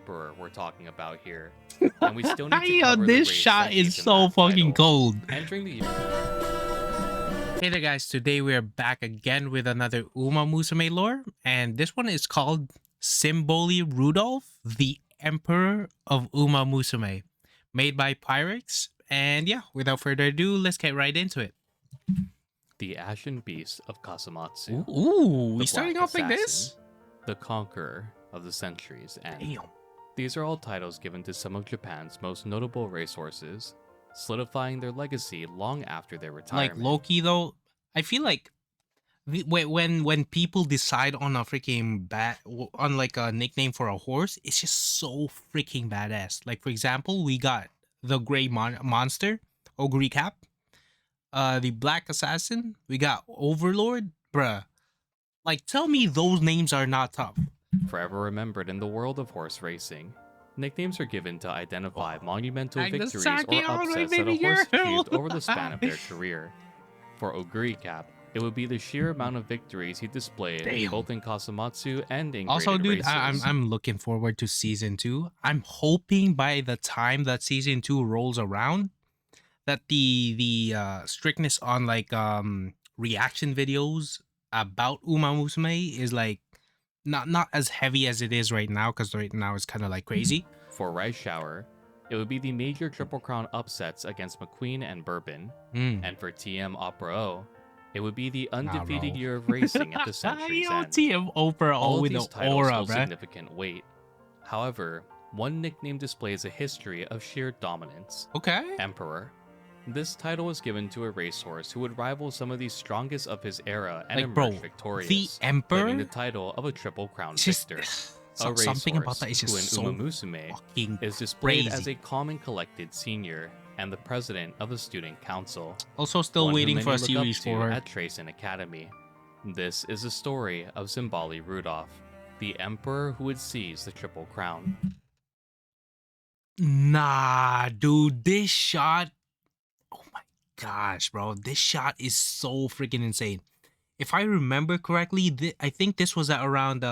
emperor we're talking about here. And we still need to Yo, cover the this race shot that is gives him so that fucking title. cold. Entering the Hey there guys, today we're back again with another UMA MUSUME lore, and this one is called Symboli Rudolf, the Emperor of UMA MUSUME, made by Pyrex. And yeah, without further ado, let's get right into it. The Ashen Beast of Kasamatsu. Ooh, we the starting Black off like this? Assassin, the Conqueror of the Centuries, and Damn. these are all titles given to some of Japan's most notable racehorses, solidifying their legacy long after their Like retirement. Loki though, I feel like when people decide on a freaking on like a nickname for a horse, it's just so freaking badass. Like for example, we got the Gray Monster, Ogre Cap, the Black Assassin, we got Overlord, bruh. Like tell me those names are not tough. Forever remembered in the world of horse racing, nicknames are given to identify monumental Like the victories Saki or on my upsets that a baby horse girl. achieved over the span of their career. For Ogre Cap, it would be the sheer amount of victories he displayed Damn. both in Kasamatsu and in Also, graded dude, races. I'm looking forward to season 2. I'm hoping by the time that season 2 rolls around, that the strictness on like reaction videos about Uma Musume is like not as heavy as it is right now, because right now it's kind of like crazy. For Rice Shower, it would be the major Triple Crown upsets against McQueen and Bourbon. Mm. And for TM Opera O, it would be the undefeated bro. year of racing at the century's Yo, end. TM Oprah All of with these the titles aura, hold bruh. significant weight. However, one nickname displays a history of sheer dominance. Okay. Emperor. This title was given to a racehorse who would rival some of the strongest of his era and Like, bro, emerge victorious, the Emperor, claiming the title of a Triple Crown just victor. something about that is who in just so Uma Musume fucking is displayed crazy. as a calm and collected senior and the president of the student council. Also still one waiting who for a many look up series to for her. at Tracen Academy. This is the story of Symboli Rudolf, the emperor who would seize the Triple Crown. Nah, dude, this shot. Oh my gosh, bro. This shot is so freaking insane. If I remember correctly, I think this was at around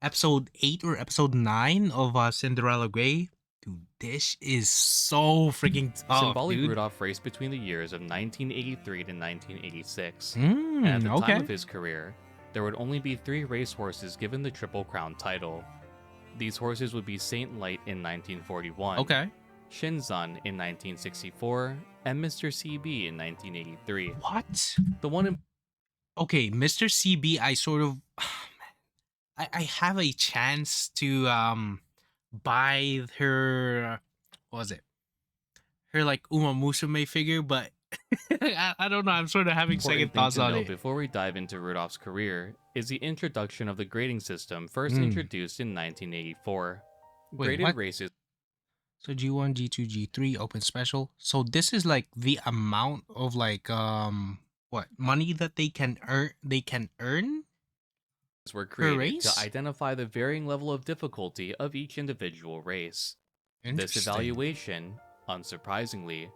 episode 8 or episode 9 of Cinderella Grey. Dude, this is so freaking tough, Symboli dude. Rudolf raced between the years of 1983 to 1986. And And at the time of his career, there would only be 3 racehorses given the Triple Crown title. These horses would be Saint Light in 1941, Okay. Shinzan in 1964, and Mr. CB in 1983. What? The one in Okay, Mr. CB, I sort of I have a chance to buy her, what was it? Her like Uma Musume figure, but I don't know, I'm sort of having second important thing thoughts to on note it. before we dive into Rudolph's career is the introduction of the grading system first introduced in 1984. Wait, Graded what? races So G1, G2, G3, open special. So this is like the amount of like what money that they can earn were per created race? to identify the varying level of difficulty of each individual race. This Interesting. evaluation, unsurprisingly,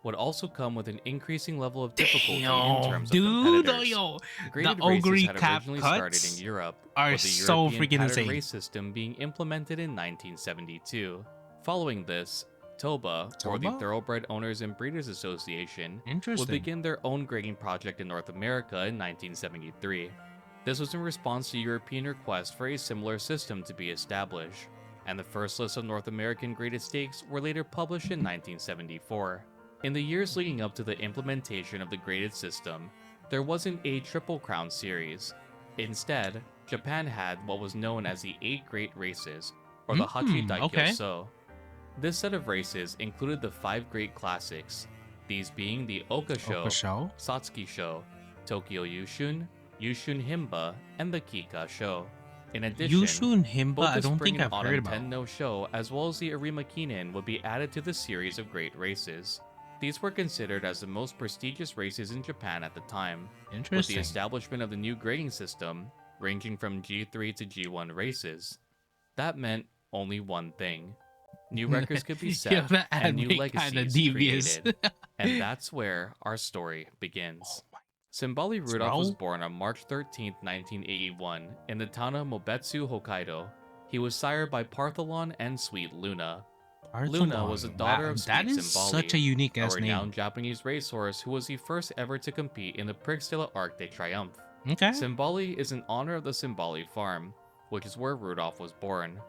would also come with an increasing level of difficulty in Damn, terms of dude, competitors. yo, Graded the races Ogre had Cap originally started cuts in Europe, are with the so European freaking pattern insane. race system being implemented in 1972. Following this, TOBA, or the TOBA? Thoroughbred Owners and Breeders Association, would Interesting. begin their own grading project in North America in 1973. This was in response to European requests for a similar system to be established, and the first list of North American graded stakes were later published in 1974. In the years leading up to the implementation of the graded system, there wasn't a Triple Crown series. Instead, Japan had what was known as the 8 Great Races, or the Hachi Daikyo okay. So. This set of races included the 5 Great Classics, these being the Oka-sho, Oka-sho? Satsuki-sho, Tokyo Yushun, Yushun Himba, and the Kika-sho. In addition, Yushun Himba, both I the don't Spring think and I've heard Autumn about. Tenno Show as well as the Arima Kinen would be added to the series of great races. These were considered as the most prestigious races in Japan at the time. With the Interesting. establishment of the new grading system, ranging from G3 to G1 races, that meant only one thing. New records could be set, Yo, that and new anime kinda legacies devious. created. And that's where our story begins. Oh my Symboli Rudolf was bro. born on March 13, 1981, in the town of Mobetsu, Hokkaido. He was sired by Partholon and Sweet Luna. Luna was a Arthalon. daughter Wow, of that Sweet is such a Symboli, unique a ass name. renowned Japanese racehorse who was the first ever to compete in the Prix de l'Arc de Triomphe. Okay. Symboli is in honor of the Symboli farm, which is where Rudolf was born.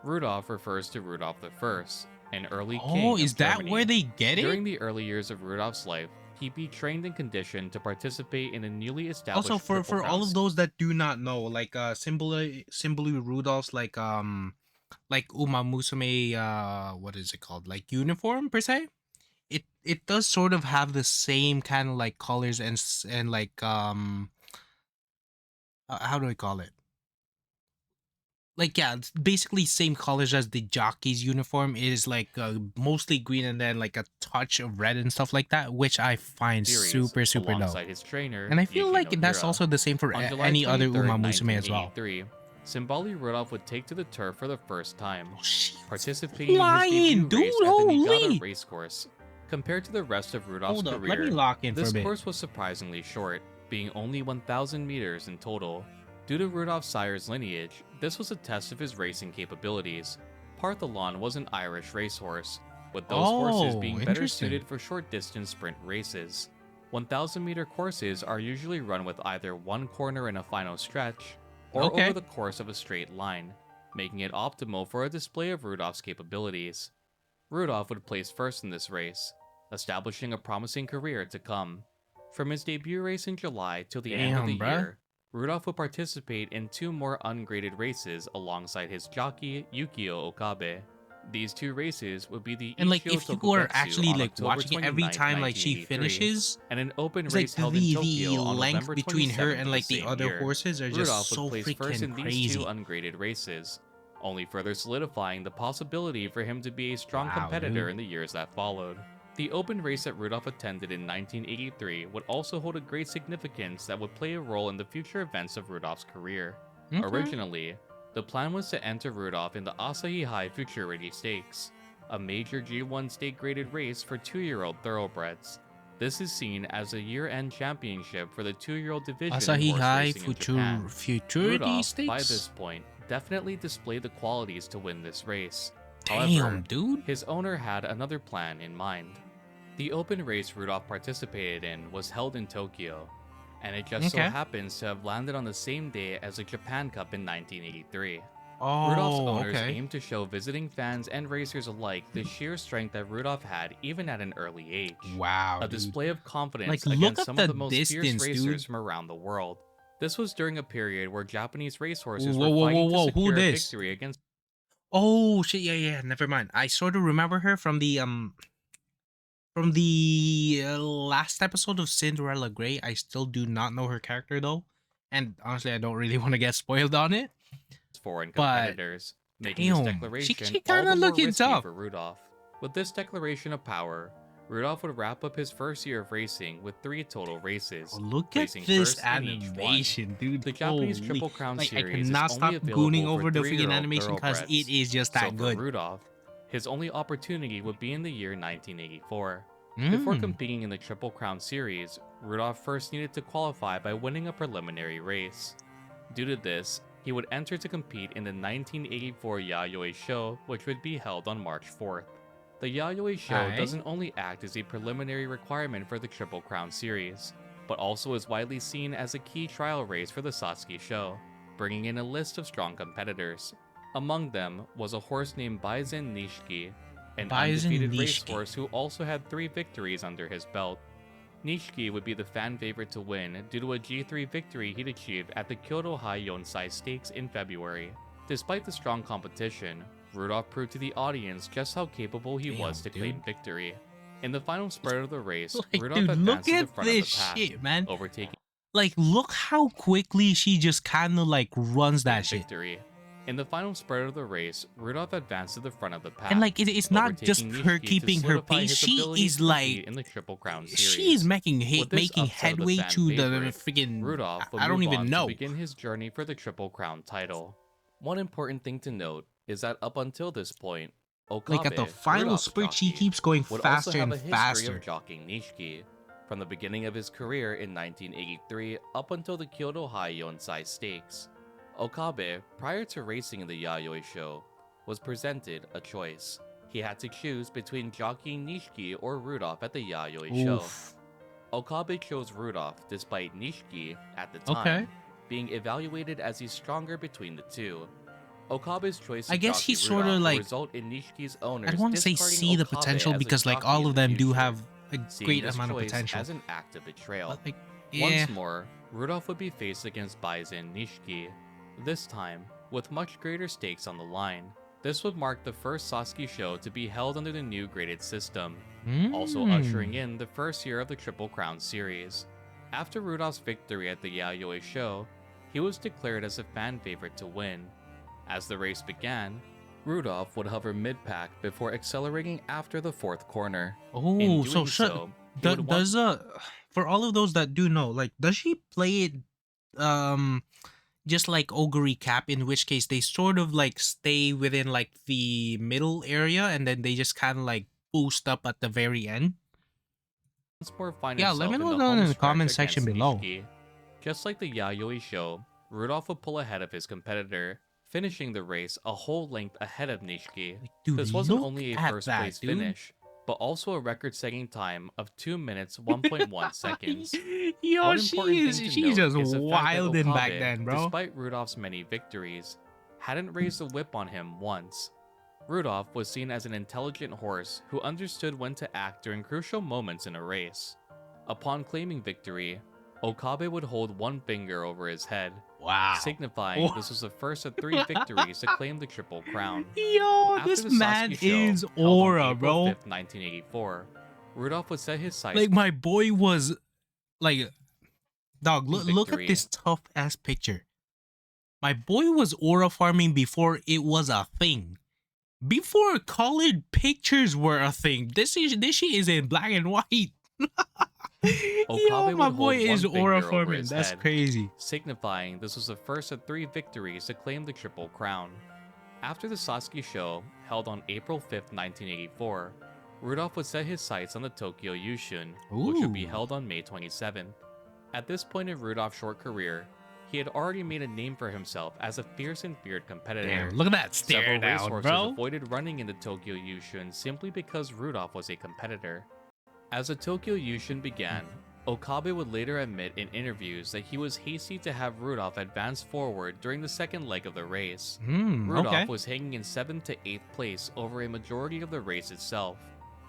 Rudolf refers to Rudolf I, an early king Oh, is of that Germany. where they get it? During the early years of Rudolf's life, he'd be trained and conditioned to participate in a newly Also, established for Triple for all Crown of those that do not know, like Symboli Rudolph's like Uma Musume, what is it called, like uniform per se. It does sort of have the same kind of like colors and like how do I call it, like, yeah, it's basically same colors as the jockey's uniform. It is like mostly green and then like a touch of red and stuff like that, which I find series super dope. alongside his trainer, And I feel Yuki like that's Nohira. also the same for On July any other 23, Uma Musume as well. 1983, Symboli Rudolf would take to the turf for the first time, Oh, she's participating in his flying, debut dude. race at the Niigata Holy. racecourse. Compared to the rest of Rudolf's Hold up, let me career, lock in for a this bit. course was surprisingly short, being only 1,000 meters in total. Due to Rudolf's sire's lineage, this was a test of his racing capabilities. Partholon was an Irish racehorse, with those horses being better Interesting. suited for short-distance sprint races. 1,000-meter courses are usually run with either one corner in a final stretch, or Okay. over the course of a straight line, making it optimal for a display of Rudolf's capabilities. Rudolf would place first in this race, establishing a promising career to come. From his debut race in July till the end of the Damn, bruh. year, Rudolf would participate in 2 more ungraded races alongside his jockey Yukio Okabe. These 2 races would be the And like, Ichio if you are Tokubetsu actually on like October watching it every 29, time like she 1983, finishes, and an open it's like race held in the Tokyo on length November between her 27th and of like the the same other year. horses are just Rudolf so would place first freaking in these 2 crazy. ungraded races, only further solidifying the possibility for him to be a strong Wow, competitor dude. in the years that followed. The open race that Rudolf attended in 1983 would also hold a great significance that would play a role in the future events of Rudolf's career. Okay. Originally, the plan was to enter Rudolf in the Asahi High Futurity Stakes, a major G1 stake-graded race for 2-year-old thoroughbreds. This is seen as a year-end championship for the 2-year-old division Asahi in horse High racing in Japan. Futurity Rudolf, by Stakes. this point, definitely displayed the qualities to win this race. Damn, However, dude. his owner had another plan in mind. The open race Rudolf participated in was held in Tokyo, and it just so Okay. happens to have landed on the same day as the Japan Cup in 1983. Oh, Rudolph's owners okay. aimed to show visiting fans and racers alike the sheer strength that Rudolf had even at an early age. Wow, A dude. display of confidence Like, look against at some the of the most fierce distance, racers dude. from around the world. This was during a period where Japanese racehorses Whoa, were whoa, fighting whoa, whoa, to who secure a this? victory against Oh shit, yeah, never mind. I sort of remember her from the last episode of Cinderella Grey. I still do not know her character though, and honestly, I don't really want to get spoiled on it. foreign But competitors, making this damn, declaration she all kind the of more looking risky tough. for Rudolf. With this declaration of power, Rudolf would wrap up his first year of racing with 3 total races. Oh, look at placing this first in each one. animation, dude. The Japanese Holy. Triple Crown Like, I series is cannot only stop available gooning for over the freaking 3-year-old animation because thoroughbreds. it is just that So good. for Rudolf, his only opportunity would be in the year 1984. Before competing in the Triple Crown series, Rudolf first needed to qualify by winning a preliminary race. Due to this, he would enter to compete in the 1984 Yayoi Show, which would be held on March 4th. The Yayoi Show Alright. doesn't only act as a preliminary requirement for the Triple Crown series, but also is widely seen as a key trial race for the Satsuki Show, bringing in a list of strong competitors. Among them was a horse named Baizen Nishiki, an Baizen undefeated Nishiki. racehorse who also had 3 victories under his belt. Nishiki would be the fan favorite to win due to a G3 victory he'd achieved at the Kyoto High Yonsai Stakes in February. Despite the strong competition, Rudolf proved to the audience just how capable he was to Damn, claim dude. victory. In the final spread of the race, Like, Rudolf dude, advanced look to the at front of the this pack, shit, man. overtaking Like, look how quickly she just kind of like runs that shit. victory. In the final spread of the race, Rudolf advanced to the front of the pack. And like, it's not just overtaking her Nishiki to keeping her solidify pace. his She ability is to compete like, in the Triple Crown series. she is making With this making upset of the headway fan to the favorite, freaking. Rudolf would I don't move even on know. to begin his journey for the Triple Crown title. One important thing to note is that up until this point, Okabe, Like at the final Rudolph's sprint, she jockey, keeps going would faster also have and a history faster. of jockeying Nishiki, from the beginning of his career in 1983 up until the Kyoto High Yonsai Stakes. Okabe, prior to racing in the Yayoi show, was presented a choice. He had to choose between jockeying Nishiki or Rudolf at the Yayoi show. Oof. Okabe chose Rudolf despite Nishiki, at the Okay. time, being evaluated as the stronger between the two. Okabe's choice to I guess jockey he sort Rudolf of will like, result in Nishiki's owners I don't want to say discarding see the Okabe potential as a because like jockey all in of the them do future, have a seeing great this amount of choice potential. as an act of betrayal. But like, yeah. Once more, Rudolf would be faced against Bison Nishiki, this time with much greater stakes on the line. This would mark the first Sasuke show to be held under the new graded system, also ushering in the first year of the Triple Crown series. After Rudolph's victory at the Yayoi show, he was declared as a fan favorite to win. As the race began, Rudolph would hover mid-pack before accelerating after the fourth corner. Oh, In so doing so, he would want does for all of those that do know, like, does she play it just like Ogre Cap, in which case they sort of like stay within like the middle area and then they just kind of like boost up at the very end? once more find Yeah, let himself me in know the down home in the stretch comment against section below. Nishiki. Just like the Yayoi show, Rudolph would pull ahead of his competitor, finishing the race a whole length ahead of Nishiki. Like, dude, This wasn't look only a at first that, place dude. finish, but also a record-setting time of 2 minutes 1.1 seconds. Yo, One important thing to she's note just is the fact that wilding back Okabe, then, bro. despite Rudolph's many victories, hadn't raised a whip on him once. Rudolph was seen as an intelligent horse who understood when to act during crucial moments in a race. Upon claiming victory, Okabe would hold one finger over his head, Wow. signifying Oh. this was the first of 3 victories to claim the Triple Crown. Yo, After this the man Sasuke show, is held on aura, April bro. 5th, 1984, Rudolph would set his sights Like, my boy was like, dog, look at victory. this tough ass picture. My boy was aura farming before it was a thing. Before colored pictures were a thing. This shit is in black and white. Yo, Okabe my would boy hold is one aura finger over farming. his That's head, crazy. signifying this was the first of 3 victories to claim the Triple Crown. After the Sasuke show, held on April 5th, 1984, Rudolph would set his sights on the Tokyo Yushun, which would be Ooh. held on May 27th. At this point in Rudolph's short career, he had already made a name for himself as a fierce and feared competitor. Damn, look at that stare Several down, racehorses bro. avoided running in the Tokyo Yushun simply because Rudolph was a competitor. As the Tokyo Yushun began, Okabe would later admit in interviews that he was hasty to have Rudolph advance forward during the second leg of the race. Rudolph Okay. was hanging in 7th to 8th place over a majority of the race itself,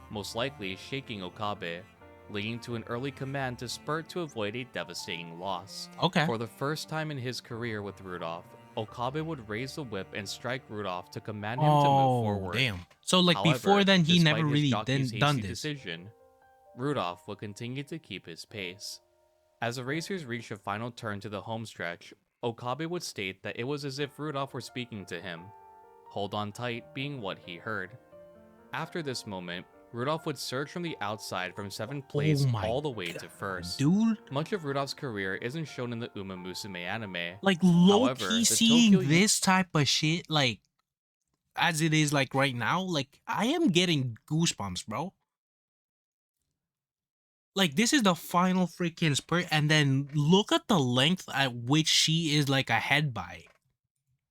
most likely shaking Okabe, leading to an early command to spurt to avoid a devastating loss. Okay. For the first time in his career with Rudolph, Okabe would raise the whip and strike Rudolph to command him to move forward. Damn. So like However, before then, he despite never his really jockey's done hasty this. decision, Rudolph would continue to keep his pace. As the racers reached a final turn to the home stretch, Okabe would state that it was as if Rudolph were speaking to him, "Hold on tight" being what he heard. After this moment, Rudolph would surge from the outside from 7th place my all the way to 1st. Dude, Much of Rudolph's career isn't shown in the UMA MUSUME anime. like low However, key the seeing Tokyo this type of shit, like as it is like right now, like I am getting goosebumps, bro. Like this is the final freaking spurt, and then look at the length at which she is like ahead by.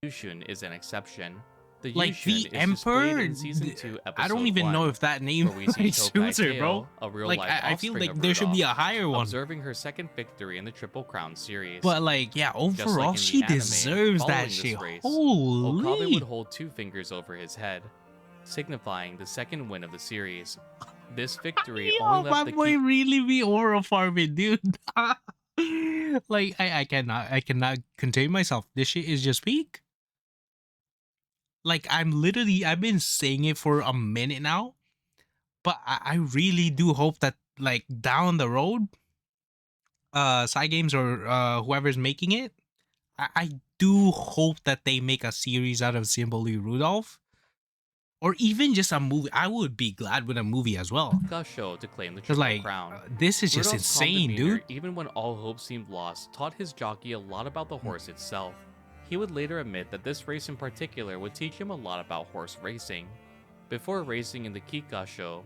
Yushun is an exception. The Like Yushun the is displayed Emperor, in season 2, episode I don't even 1, know if that name where we see like, suits her, Tokai bro. Teo, a real Like life I feel offspring like of there should be a Rudolph, higher one. observing her second victory in the Triple Crown series. But like, yeah, Just like overall, in the she anime, deserves following that this shit. race, Holy. Okabe would hold 2 fingers over his head, signifying the second win of the series. This victory Yo, only my left the boy key really be aura farming, dude. Like I cannot contain myself. This shit is just peak. Like I've been saying it for a minute now, but I really do hope that like down the road, side games or whoever's making it, I do hope that they make a series out of Symboli Rudolph. Or even just a movie. I would be glad with a movie as well. show to claim the Because Triple like, Crown. this is just Rudolph's calm insane, demeanor, dude. even when all hope seemed lost, taught his jockey a lot about the horse itself. He would later admit that this race in particular would teach him a lot about horse racing. Before racing in the Kika show,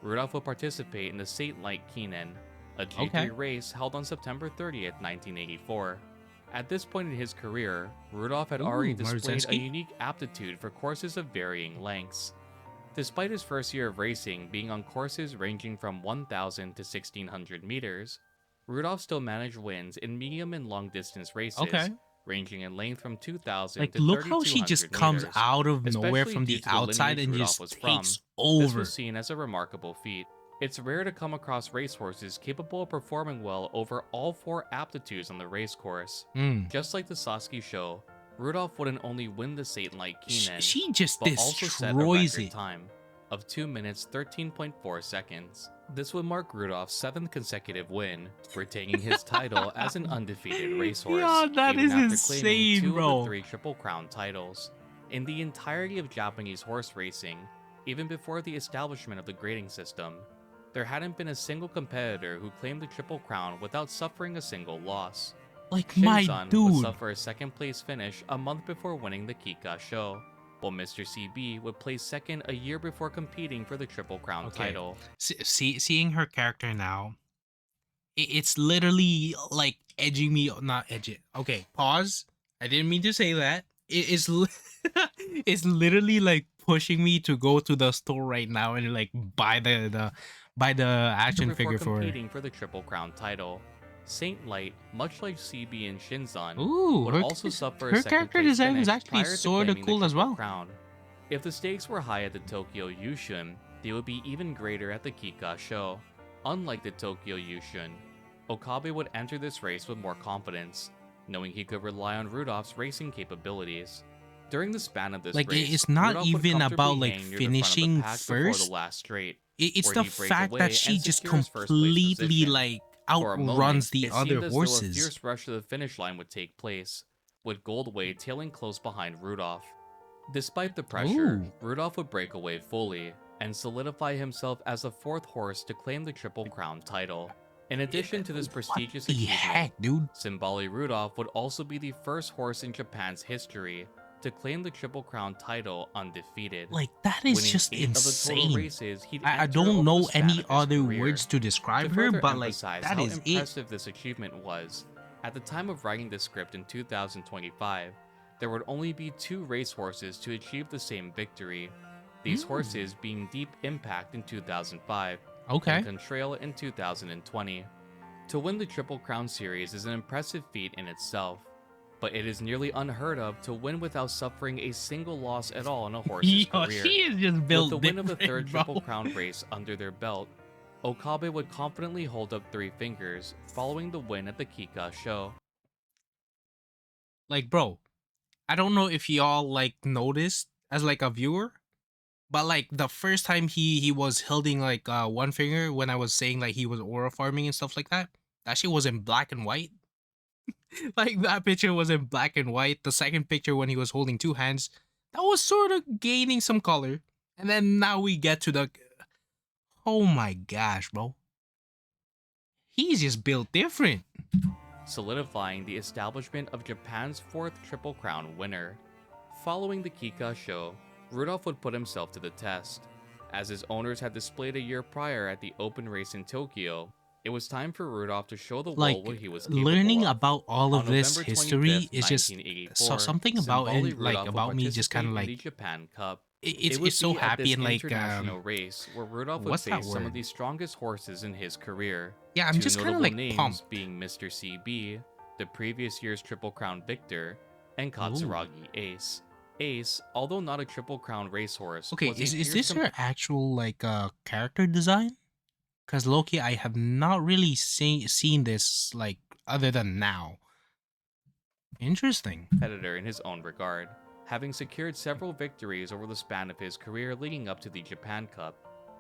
Rudolph would participate in the Saint Light Kinen, a G3 race held on September 30th, 1984. At this point in his career, Rudolf had Ooh, already displayed a Marzinski? unique aptitude for courses of varying lengths. Despite his first year of racing being on courses ranging from 1,000 to 1,600 meters, Rudolf still managed wins in medium and long distance races, Okay. ranging in length from 2,000 Like, to look how she just 3,200 comes meters. out of nowhere Especially from due the to the outside lineage and Rudolf just was takes from, this was over. seen as a remarkable feat. It's rare to come across racehorses capable of performing well over all four aptitudes on the racecourse. Mm. Just like the Sasuke show, Rudolf wouldn't only win the Satan-like Kinen, She just but also set a destroys record it. time of 2 minutes 13.4 seconds. This would mark Rudolph's 7th consecutive win, retaining his title as an undefeated racehorse, Yeah, that even is after claiming insane, 2 of the bro. 3 Triple Crown titles. In the entirety of Japanese horse racing, even before the establishment of the grading system, there hadn't been a single competitor who claimed the Triple Crown without suffering a single loss. Like, my Shinzan would dude. suffer a second place finish a month before winning the Kika show, while Mr. CB would place second a year before competing for the Triple Crown Okay. title. Seeing her character now, it's literally like edging me, not edging. Okay, pause. I didn't mean to say that. It is, it's literally like pushing me to go to the store right now and like buy the action Before figure for her. competing for the Triple Crown title, Saint Light, much like CB and Shinzan, Ooh, would her, also suffer a her second character place design is finish actually prior to sort of claiming cool the as Triple well. Crown. If the stakes were high at the Tokyo Yushun, they would be even greater at the Kika show. Unlike the Tokyo Yushun, Okabe would enter this race with more confidence, knowing he could rely on Rudolph's racing capabilities. During the span of this Like, race, it's not Rudolph would even comfortably about like hang near the front of the finishing pack before the first. last straight, It's where the he'd break fact away that she and just secure his first place completely position. like For a moment, outruns the it other seemed as though a horses. fierce rush to the finish line would take place, with Goldway tailing close behind Rudolph. Despite the pressure, Ooh. Rudolph would break away fully and solidify himself as the 4th horse to claim the Triple Crown title. In addition to this prestigious What the achievement, heck, dude? Symboli Rudolph would also be the first horse in Japan's history to claim the Triple Crown title undefeated. Like, that is Winning just 8 of the total insane. races he'd I enter don't over the know span any of his other career. words to describe To her, further but like, emphasize that how is it. impressive this achievement was, at the time of writing this script in 2025, there would only be 2 racehorses to achieve the same victory. These horses being Deep Impact in 2005 Okay. and Contrail in 2020. To win the Triple Crown series is an impressive feat in itself, but it is nearly unheard of to win without suffering a single loss at all in a horse's Yo, career. she is just built With the win of the different, 3rd bro. Triple Crown race under their belt, Okabe would confidently hold up 3 fingers following the win at the Kika show. Like, bro, I don't know if y'all like noticed as like a viewer, but like the first time he was holding like one finger when I was saying like he was aura farming and stuff like that shit was in black and white. Like, that picture was in black and white. The second picture when he was holding 2 hands, that was sort of gaining some color. And then now we get to the, oh my gosh, bro. He's just built different. Solidifying the establishment of Japan's 4th Triple Crown winner. Following the Kika show, Rudolph would put himself to the test. As his owners had displayed a year prior at the open race in Tokyo, it was time for Rudolph to show the Like, world what he was capable learning of. about all of On this November history 25th, is just 1984, something about Symboli it, like Rudolph would about me just kind of participate in like the Japan Cup. it's It would so be at happy this and like international race where Rudolph would what's that face some of word? the strongest horses in his career. Yeah, I'm 2 just kind of notable like names pumped. being Mr. CB, the previous year's Triple Crown victor, and Katsuragi Ace. Ace, although not a Triple Crown racehorse, Okay, was a is fierce this her actual like character design? Cause Loki, I have not really seen this like other than now. Interesting. competitor in his own regard, having secured several victories over the span of his career leading up to the Japan Cup.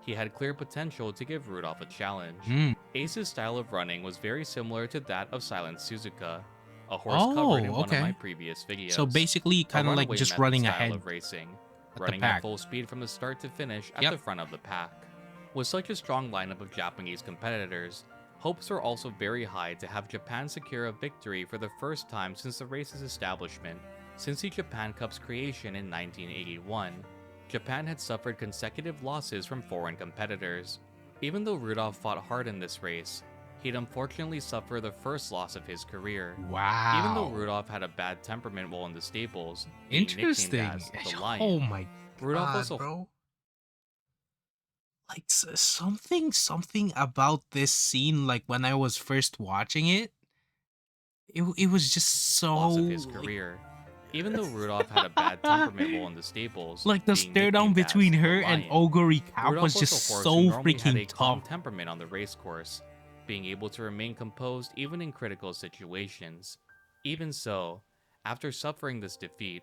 He had clear potential to give Rudolph a challenge. Mm. Ace's style of running was very similar to that of Silent Suzuka, a horse Oh, covered in one of okay. my previous videos. So basically, A kind of like runaway just method running style ahead of racing, the running pack. at full speed from the start to finish at Yep. the front of the pack. With such a strong lineup of Japanese competitors, hopes were also very high to have Japan secure a victory for the first time since the race's establishment. Since the Japan Cup's creation in 1981, Japan had suffered consecutive losses from foreign competitors. Even though Rudolph fought hard in this race, he'd unfortunately suffer the first loss of his career. Even though Wow. Rudolf had a bad temperament while in the stables, being nicknamed Interesting. as the Oh Lion, my Rudolf was god, a bro. Like something about this scene, like when I was first watching it, it was just so loss of his like career. Even though Rudolf had a bad temperament while in the stables, like the being stare down nicknamed as between the her and Lion, Ogre Cap Rudolf was was just a horse who so normally had freaking a tough. calm temperament on the race course, being able to remain composed even in critical situations. Even so, after suffering this defeat,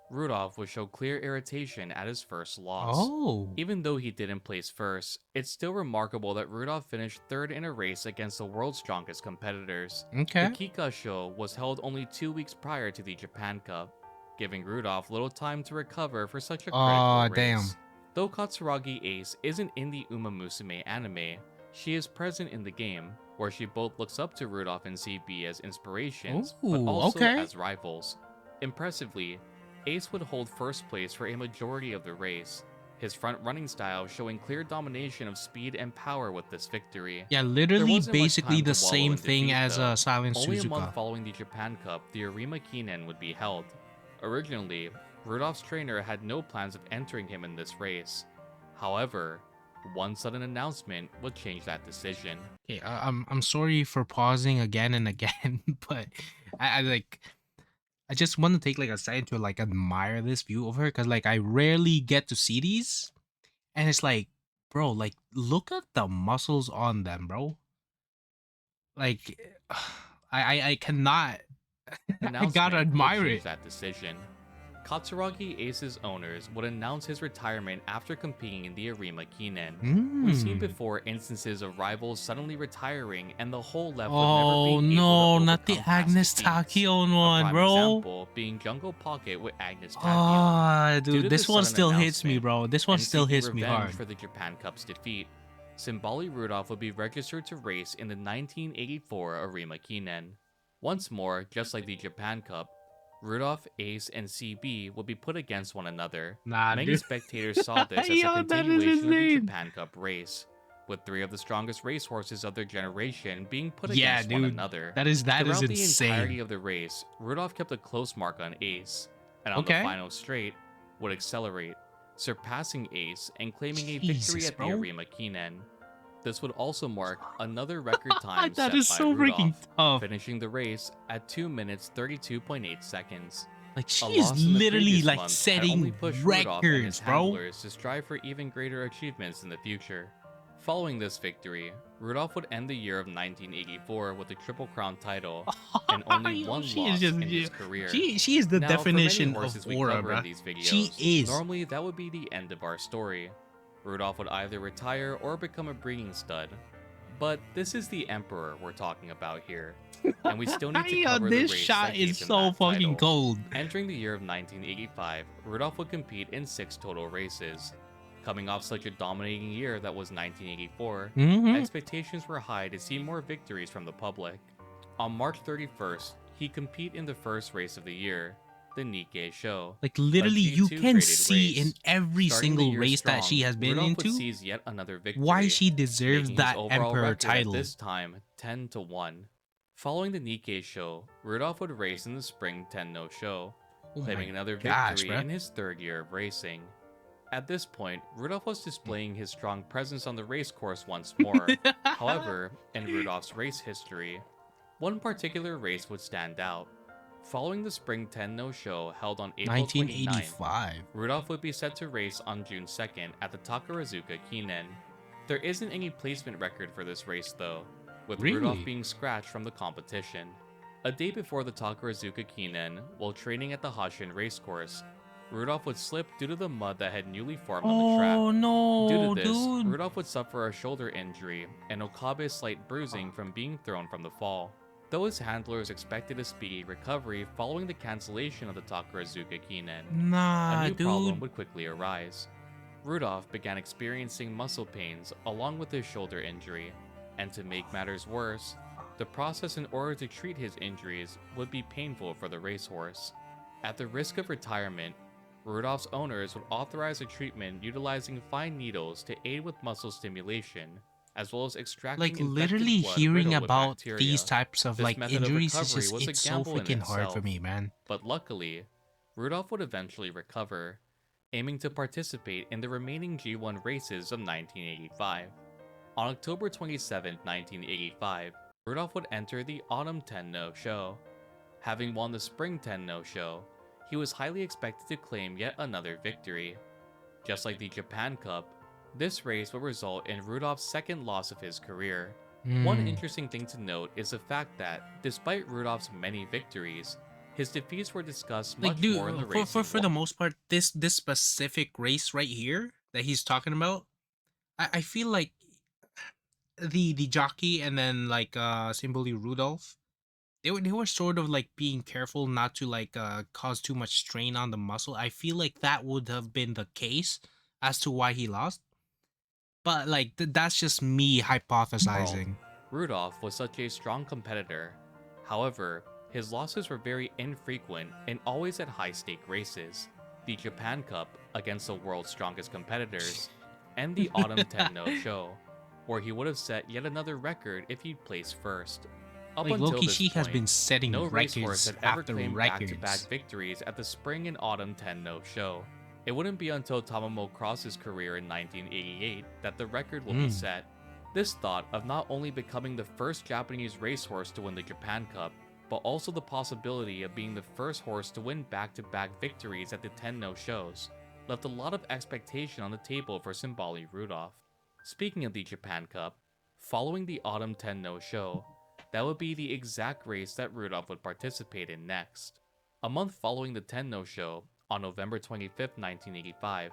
Rudolf would show clear irritation at his first loss. Oh, Even though he didn't place first, it's still remarkable that Rudolf finished third in a race against the world's strongest competitors. The okay. Kika show was held only 2 weeks prior to the Japan Cup, giving Rudolf little time to recover for such a critical Damn. race. Though Katsuragi Ace isn't in the UMA MUSUME anime, she is present in the game, where she both looks up to Rudolf and CB as inspirations, but Oh, also okay. as rivals. Impressively, Ace would hold first place for a majority of the race, his front-running style showing clear domination of speed and power with this victory. Yeah, There literally wasn't much basically time the to wallow same in thing defeat, as though. Silent Only a month Suzuka. following the Japan Cup, the Arima Kinen would be held. Originally, Rudolph's trainer had no plans of entering him in this race. However, one sudden announcement would change that decision. Okay, I'm sorry for pausing again and again, but I like I just want to take like a second to like admire this view of her because like I rarely get to see these, and it's like, bro, like look at the muscles on them, bro. Like, I cannot. I gotta Announcement would admire change it. that decision. Katsuragi Ace's owners would announce his retirement after competing in the Arima Kinen. We've seen Hmm. before instances of rivals suddenly retiring and the whole left with never Oh being able to no, not the overcome past Agnes defeats. Tachyon A one, prime bro. example being Jungle Pocket with Agnes Tachyon. Ah, Due dude, to this this one sudden still hits me, announcement, bro. This one and still seeking hits me revenge hard. for the Japan Cup's defeat, Symboli Rudolf would be registered to race in the 1984 Arima Kinen. Once more, just like the Japan Cup, Rudolph, Ace, and CB would be put against one another. Nah, Many dude. spectators saw this as a Yo, that is continuation of the insane. Japan Cup race, with three of the strongest racehorses of their generation being put Yeah, against one dude. another. That is Throughout the entirety insane. of the race, Rudolph kept a close mark on Ace, and on the Okay. final straight, would accelerate, surpassing Ace and claiming a victory Jesus, at the bro. Arima Kinen. This would also mark another record time That set is by so freaking Rudolph, tough. finishing the race at 2 minutes 32.8 seconds. Like A she is loss in the literally previous like month had only setting pushed Rudolph and his records, bro. handlers to strive for even greater achievements in the future. Following this victory, Rudolph would end the year of 1984 with the Triple Crown title and only Yo, one she is loss just in his career. she is the Now, for many definition of horses we aura, cover in bruh. these She videos, is. normally that would be the end of our story. Rudolph would either retire or become a breeding stud. But this is the Emperor we're talking about here, and we still need to Yo, cover the this race shot that is gave him so that fucking title. cold. Entering the year of 1985, Rudolph would compete in 6 total races. Coming off such a dominating year that was 1984, Mm-hmm. expectations were high to see more victories from the public. On March 31st, he'd compete in the first race of the year, the Nikkei Show. Like literally, you G2 can graded see race. in every Starting the single year race that she strong, has been Rudolph would into seize yet another victory, why she deserves making his that overall emperor record at title. this time 10-1. Following the Nikkei Show, Rudolph would race in the Spring Tenno Show, Oh claiming my another gosh, victory bruh. in his third year of racing. At this point, Rudolph was displaying his strong presence on the race course once more. However, in Rudolph's race history, one particular race would stand out. Following the Spring Tenno Show held on April 29th, 1985. Rudolph would be set to race on June 2nd at the Takarazuka Kinen. There isn't any placement record for this race though, with Rudolph Really? being scratched from the competition. A day before the Takarazuka Kinen, while training at the Hashin racecourse, Rudolph would slip due to the mud that had newly formed on the track. Oh no, Due to this, dude. Rudolph would suffer a shoulder injury and Okabe's slight bruising from being thrown from the fall. Though his handlers expected a speedy recovery following the cancellation of the Takarazuka Kinen, a Nah, new problem dude. would quickly arise. Rudolph began experiencing muscle pains along with his shoulder injury, and to make matters worse, the process in order to treat his injuries would be painful for the racehorse. At the risk of retirement, Rudolph's owners would authorize a treatment utilizing fine needles to aid with muscle stimulation, as well as Like extracting infected literally blood hearing riddled with about these bacteria. types of This like method of injuries is recovery just was a it's so gamble in freaking hard for itself, me, man. but luckily, Rudolf would eventually recover, aiming to participate in the remaining G1 races of 1985. On October 27, 1985, Rudolf would enter the Autumn Tenno show. Having won the Spring Tenno show, he was highly expected to claim yet another victory. Just like the Japan Cup, this race would result in Rudolph's second loss of his career. One Hmm. interesting thing to note is the fact that, despite Rudolph's many victories, his defeats were discussed Like, much more in dude, the for racing for world. the most part, this specific race right here that he's talking about, I feel like the jockey and then like Symboli Rudolph, they were sort of like being careful not to like cause too much strain on the muscle. I feel like that would have been the case as to why he lost. But like that's just me World, hypothesizing. Rudolph was such a strong competitor. However, his losses were very infrequent and always at high stake races. The Japan Cup against the world's strongest competitors, and the Autumn Tenno show, where he would have set yet another record if he'd placed first. Up Like until Loki, this she has point, been setting no racehorse records had ever after claimed back-to-back records. victories at the Spring and Autumn Tenno show. It wouldn't be until Tamamo Cross's career in 1988 that the record will be Mm. set. This thought of not only becoming the first Japanese racehorse to win the Japan Cup, but also the possibility of being the first horse to win back-to-back victories at the Tenno shows, left a lot of expectation on the table for Symboli Rudolph. Speaking of the Japan Cup, following the Autumn Tenno show, that would be the exact race that Rudolph would participate in next. A month following the Tenno show, on November 25, 1985,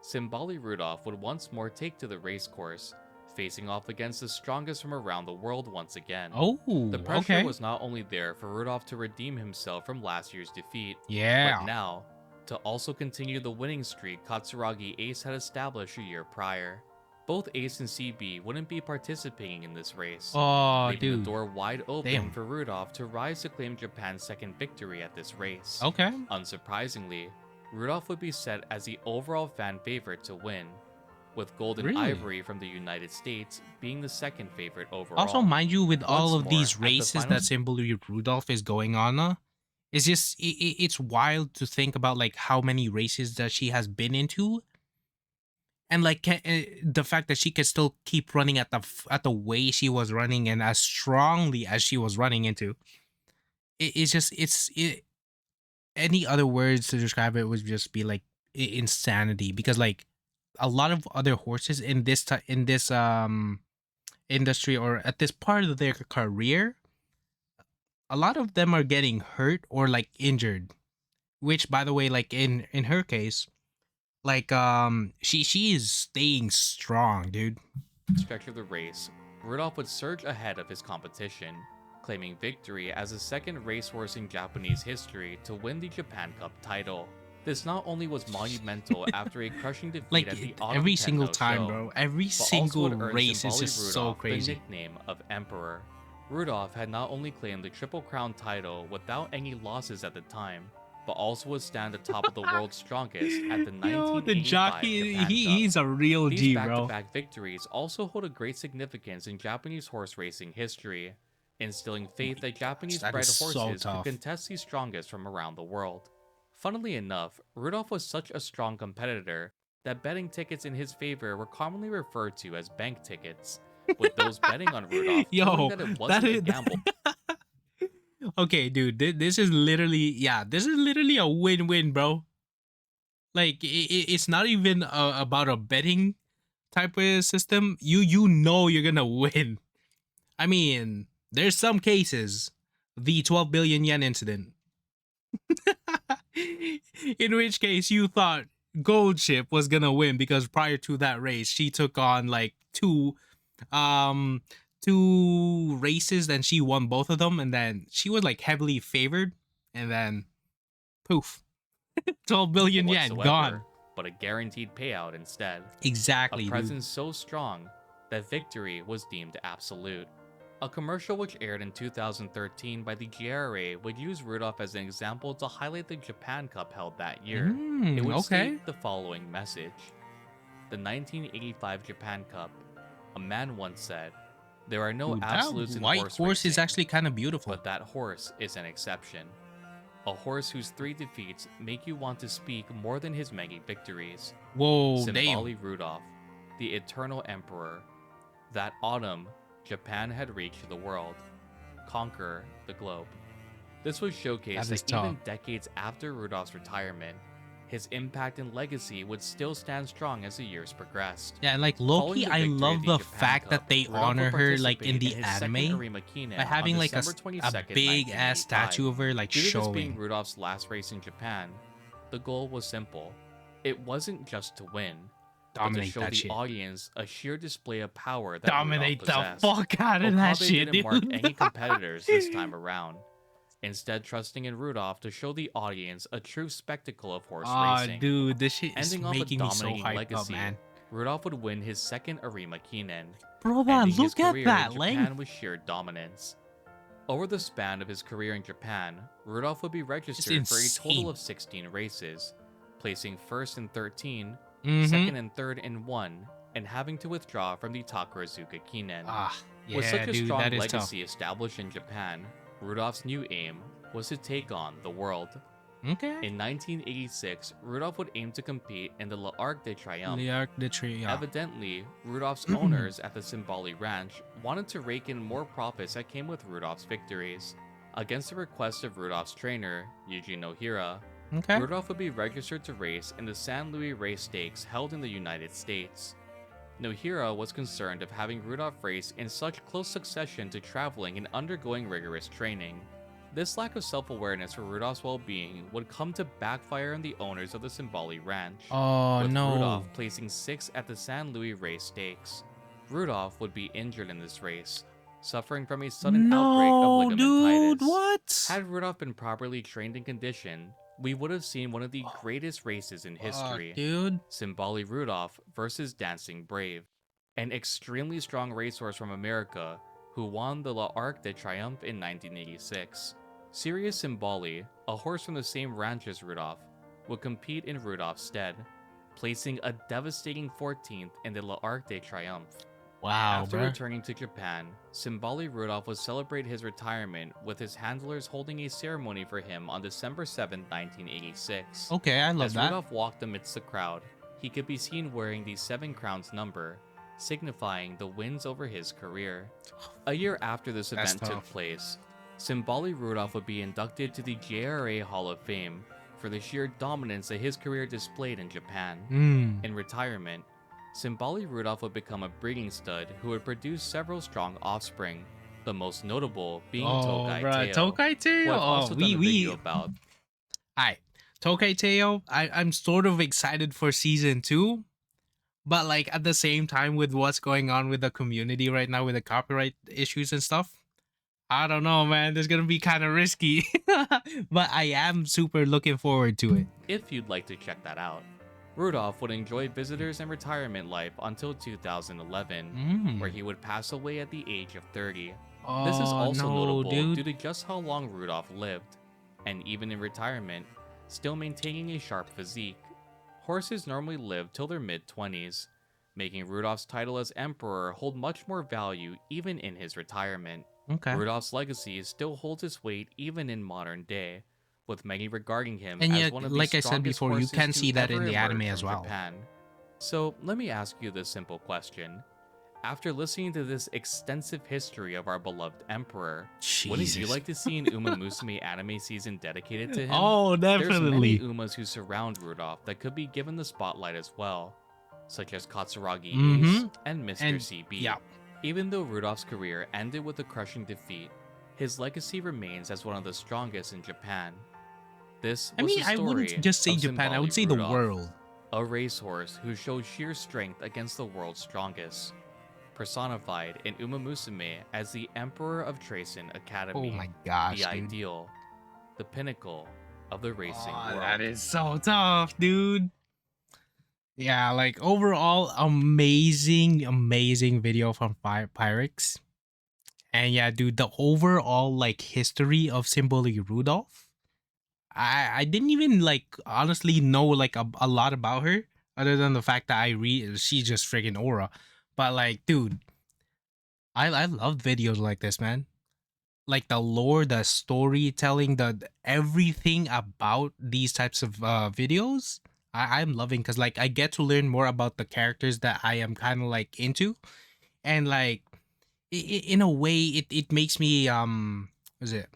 Symboli Rudolph would once more take to the racecourse, facing off against the strongest from around the world once again. Oh, The pressure okay. was not only there for Rudolph to redeem himself from last year's defeat, but Yeah. now, to also continue the winning streak Katsuragi Ace had established a year prior. Both Ace and CB wouldn't be participating in this race, Oh, leaving the dude. door wide open Damn. for Rudolph to rise to claim Japan's second victory at this race. Okay. Unsurprisingly, Rudolph would be set as the overall fan favorite to win, with Golden Really? Ivory from the United States being the second favorite overall. Also, mind you, with all Once of more, these at the races final that Symboli Rudolph is going on, it's just it's wild to think about like how many races that she has been into, and like the fact that she can still keep running at the way she was running and as strongly as she was running into. It's just any other words to describe it would just be like insanity, because like a lot of other horses in this industry or at this part of their career, a lot of them are getting hurt or like injured, which by the way, like in her case, like she is staying strong, dude. stretch of the race, Rudolph would surge ahead of his competition, claiming victory as the second racehorse in Japanese history to win the Japan Cup title. This not only was monumental after a crushing defeat Like at the Autumn every single Tenno time, show, bro, every but also single would earn race is Symboli just so Rudolph the crazy. nickname of Emperor. Rudolph had not only claimed the Triple Crown title without any losses at the time, but also would stand atop of the world's strongest at the Yo, the 1985 jockey, Japan Cup. he's a real These G, bro. back-to-back victories also hold a great significance in Japanese horse racing history, instilling faith that Japanese That bred is so horses could tough. contest the strongest from around the world. Funnily enough, Rudolph was such a strong competitor that betting tickets in his favor were commonly referred to as bank tickets, with those betting on Rudolph Yo, feeling that it that wasn't a is gamble. okay, dude. This is literally, yeah, this is literally a win-win, bro. Like it's not even about a betting type of system. You know you're gonna win. I mean, there's some cases, the 12 billion yen incident, in which case you thought Gold Ship was gonna win because prior to that race, she took on like um two races and she won both of them, and then she was like heavily favored, and then poof, 12 billion yen gone. whatsoever, but a guaranteed payout instead. A Exactly, dude. presence so strong that victory was deemed absolute. A commercial which aired in 2013 by the GRA would use Rudolph as an example to highlight the Japan Cup held that year. It would Okay. state the following message: the 1985 Japan Cup, A man once said, "There are no Dude, that absolutes in white horse horse is racing, actually kind of beautiful. but that horse is an exception. A horse whose 3 defeats make you want to speak more than his many victories. Whoa, damn. Symboli Rudolf, the eternal emperor. That autumn, Japan had reached the world, conquer the globe." This was showcased That is that even tough. decades after Rudolph's retirement, his impact and legacy would still stand strong as the years progressed. Yeah, and like Following Loki, the I victory love at the the Japan fact that Cup, they Rudolph honor would her like in participate the his second anime Arima Kinen by having on like December a 22nd, big ass statue 1985. of her like Due to this being showing. Rudolph's last race in Japan, the goal was simple. It wasn't just to win, but to Dominate show that the shit. audience a sheer display of power that Dominate Rudolph the possessed. fuck out of that Okabe shit, didn't mark dude. any competitors this time around, instead trusting in Rudolph to show the audience a true spectacle of horse Aw, racing. dude, this shit is Ending off a making me so dominating hyped up, legacy, man. Rudolph would win his second Arima Kinen, Bro, man, ending his look at career that in length. Japan with sheer dominance. Over the span of his career in Japan, Rudolph would be registered for a insane. total of 16 races, placing first in 13, Mhm. second and third in 1, and having to withdraw from the Takarazuka Kinen. Ah, With yeah, such a dude, strong that is tough. legacy established in Japan, Rudolph's new aim was to take on the world. Okay. In 1986, Rudolph would aim to compete in the L'Arc de Triomphe. The Arc de Triomphe. Evidently, Rudolph's owners at the Symboli Ranch wanted to rake in more profits that came with Rudolph's victories. Against the request of Rudolph's trainer, Yuji Nohira, Okay. Rudolph would be registered to race in the San Luis Race Stakes held in the United States. Nohira was concerned of having Rudolph race in such close succession to traveling and undergoing rigorous training. This lack of self-awareness for Rudolph's well-being would come to backfire on the owners of the Symboli Ranch, Oh with no. Rudolph placing 6th at the San Luis Race Stakes. Rudolph would be injured in this race, suffering from a sudden outbreak of No, ligamentitis. dude, what? Had Rudolph been properly trained and conditioned, we would have seen one of the greatest races in history. Dude. Symboli Rudolph versus Dancing Brave, an extremely strong racehorse from America who won the L'Arc de Triomphe in 1986. Sirius Symboli, a horse from the same ranch as Rudolph, would compete in Rudolph's stead, placing a devastating 14th in the L'Arc de Triomphe. Wow, After bro. returning to Japan, Symboli Rudolph would celebrate his retirement with his handlers holding a ceremony for him on December 7, 1986. Okay, I love As that. Rudolph walked amidst the crowd, he could be seen wearing the 7 crowns number, signifying the wins over his career. A year after this That's event took tough. place, Symboli Rudolph would be inducted to the JRA Hall of Fame for the sheer dominance that his career displayed in Japan. In retirement, Symboli Rudolph would become a breeding stud who would produce several strong offspring, the most notable being Tokai Teo, Tokai who Teo. I've also done a video about. Alright, Tokai Teo, I'm sort of excited for season 2, but like at the same time with what's going on with the community right now with the copyright issues and stuff, I don't know, man. This is gonna be kind of risky, but I am super looking forward to it. If you'd like to check that out. Rudolph would enjoy visitors and retirement life until 2011, where he would pass away at the age of 30. This is also notable due to just how long Rudolph lived, and even in retirement, still maintaining a sharp physique. Horses normally live till their mid-20s, making Rudolph's title as emperor hold much more value even in his retirement. Okay. Rudolph's legacy still holds its weight even in modern day, with many regarding him And as yet, one of the like I said strongest before, you horses can to see that ever in the anime emerge as from well. Japan. So let me ask you this simple question. After listening to this extensive history of our beloved emperor, wouldn't you Jesus. like to see an UMA MUSUME anime season dedicated to him? Oh, There's definitely. many Umas who surround Rudolph that could be given the spotlight as well, such as Katsuragi Ace Mhm. and Mr. And- CB. yeah. Even though Rudolph's career ended with a crushing defeat, his legacy remains as one of the strongest in Japan. This I was mean, the I story wouldn't just say of Japan. I would Symboli say the Rudolph, world. a racehorse who showed sheer strength against the world's strongest, personified in Uma Musume as the Emperor of Traisen Academy, Oh my gosh, the dude. ideal, the pinnacle of the racing Oh, world. that is so tough, dude. Yeah, like overall, amazing video from Pyrex. And yeah, dude, the overall like history of Symboli Rudolph. I didn't even like honestly know like a lot about her other than the fact that she's just friggin' aura. But like, dude, I love videos like this, man. Like the lore, the storytelling, the everything about these types of videos. I'm loving because like I get to learn more about the characters that I am kind of like into, and like in a way, it makes me what is it?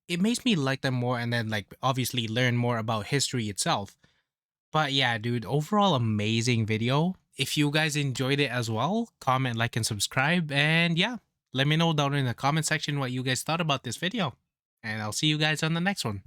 It makes me like them more, and then like obviously learn more about history itself. But yeah, dude, overall amazing video. If you guys enjoyed it as well, comment, like, and subscribe. And yeah, let me know down in the comment section what you guys thought about this video. And I'll see you guys on the next one.